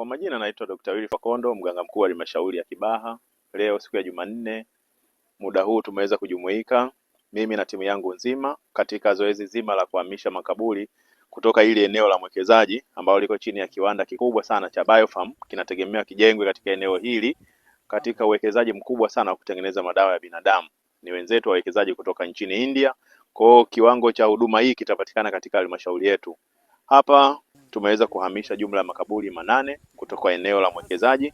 Kwa majina naitwa Dr. Willy Fakondo, mganga mkuu wa halmashauri ya Kibaha. Leo siku ya Jumanne, muda huu tumeweza kujumuika mimi na timu yangu nzima katika zoezi zima la kuhamisha makaburi kutoka ile eneo la mwekezaji ambao liko chini ya kiwanda kikubwa sana cha Biofarm, kinategemea kijengwe katika eneo hili katika uwekezaji mkubwa sana wa kutengeneza madawa ya binadamu. Ni wenzetu wawekezaji kutoka nchini India. Kwa kiwango cha huduma hii kitapatikana katika halmashauri yetu. Hapa tumeweza kuhamisha jumla ya makaburi 8 kutoka eneo la mwekezaji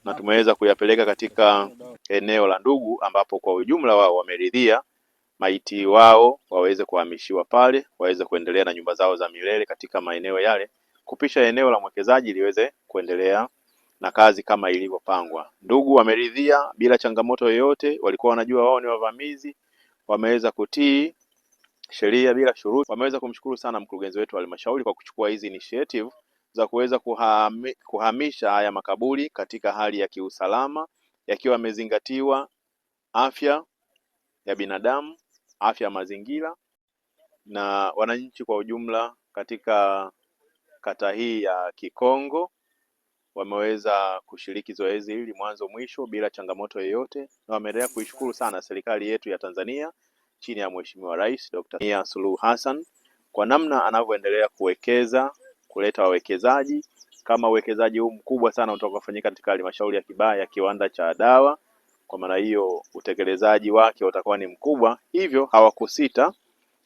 na tumeweza kuyapeleka katika eneo la ndugu, ambapo kwa ujumla wao wameridhia maiti wao waweze kuhamishiwa pale, waweze kuendelea na nyumba zao za milele katika maeneo yale, kupisha eneo la mwekezaji liweze kuendelea na kazi kama ilivyopangwa. Ndugu wameridhia bila changamoto yoyote, walikuwa wanajua wao ni wavamizi, wameweza kutii sheria bila shuruti. Wameweza kumshukuru sana mkurugenzi wetu wa halmashauri kwa kuchukua hizi initiative za kuweza kuhamisha haya makaburi katika hali ya kiusalama, yakiwa yamezingatiwa afya ya binadamu, afya ya mazingira na wananchi kwa ujumla. Katika kata hii ya Kikongo wameweza kushiriki zoezi hili mwanzo mwisho bila changamoto yoyote, na wameendelea kuishukuru sana serikali yetu ya Tanzania chini ya Mheshimiwa Rais Dr. Samia Suluhu Hassan kwa namna anavyoendelea kuwekeza, kuleta wawekezaji kama uwekezaji huu mkubwa sana utakaofanyika katika halmashauri ya Kibaha ya kiwanda cha dawa. Kwa maana hiyo utekelezaji wake utakuwa ni mkubwa, hivyo hawakusita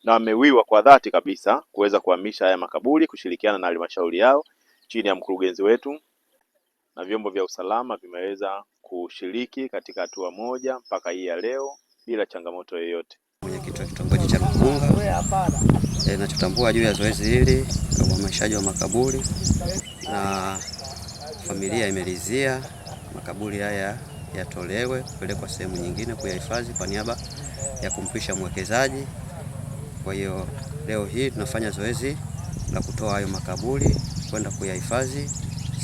na wamewiwa kwa dhati kabisa kuweza kuhamisha haya makaburi, kushirikiana na halmashauri yao chini ya mkurugenzi wetu, na vyombo vya usalama vimeweza kushiriki katika hatua moja mpaka hii ya leo bila changamoto yoyote. Mwenyekiti wa kitongoji cha Lupunga, nachotambua juu ya zoezi hili la uhamishaji wa makaburi, na familia imeridhia makaburi haya yatolewe kupelekwa sehemu nyingine kuyahifadhi kwa niaba ya kumpisha mwekezaji. Kwa hiyo leo hii tunafanya zoezi la kutoa hayo makaburi kwenda kuyahifadhi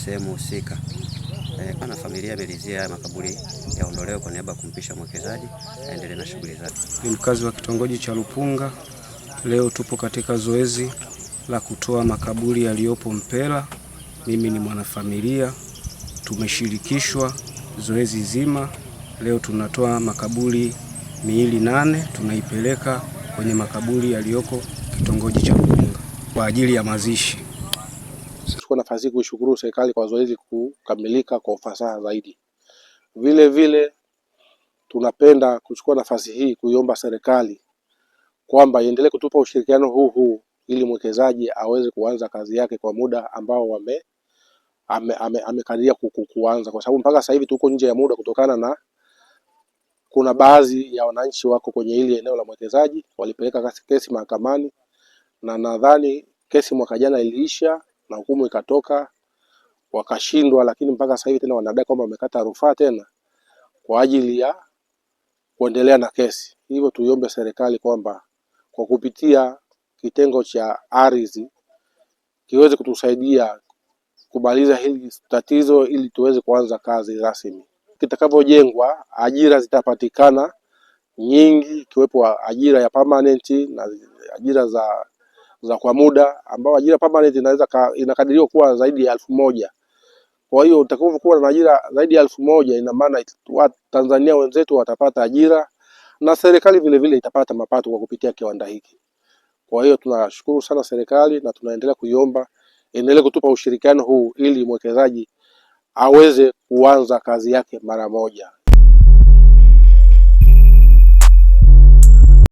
sehemu husika. Na familia imeridhia haya makaburi yaondolewe kwa niaba ya kumpisha mwekezaji aendelee na shughuli zake. Ni mkazi wa kitongoji cha Lupunga. Leo tupo katika zoezi la kutoa makaburi yaliyopo Mpela. Mimi ni mwanafamilia, tumeshirikishwa zoezi zima. Leo tunatoa makaburi miili 8, tunaipeleka kwenye makaburi yaliyoko kitongoji cha Lupunga kwa ajili ya mazishi. Chukua nafasi kuishukuru serikali kwa zoezi kukamilika kwa ufasaha zaidi. Vile vile tunapenda kuchukua nafasi hii kuiomba serikali kwamba iendelee kutupa ushirikiano huu ili mwekezaji aweze kuanza kazi yake kwa muda ambao amekadiria kuanza, kwa sababu mpaka sasa hivi tuko nje ya muda kutokana na kuna baadhi ya wananchi wako kwenye ile eneo la mwekezaji walipeleka kesi mahakamani, na nadhani kesi mwaka jana iliisha na hukumu ikatoka wakashindwa, lakini mpaka sasa hivi tena wanadai kwamba wamekata rufaa tena kwa ajili ya kuendelea na kesi. Hivyo tuiombe serikali kwamba kwa kupitia kitengo cha ardhi kiweze kutusaidia kumaliza hili tatizo ili tuweze kuanza kazi rasmi. Kitakapojengwa ajira zitapatikana nyingi, ikiwepo ajira ya permanent na ajira za kwa muda, ambao ajira permanent inakadiriwa kuwa zaidi ya 1000. Kwa hiyo utakapokuwa na ajira zaidi ya 1000, ina maana Tanzania wenzetu watapata ajira na serikali vile vile itapata mapato kwa kupitia kiwanda hiki. Kwa hiyo tunashukuru sana serikali na tunaendelea kuiomba endelee kutupa ushirikiano huu ili mwekezaji aweze kuanza kazi yake mara moja.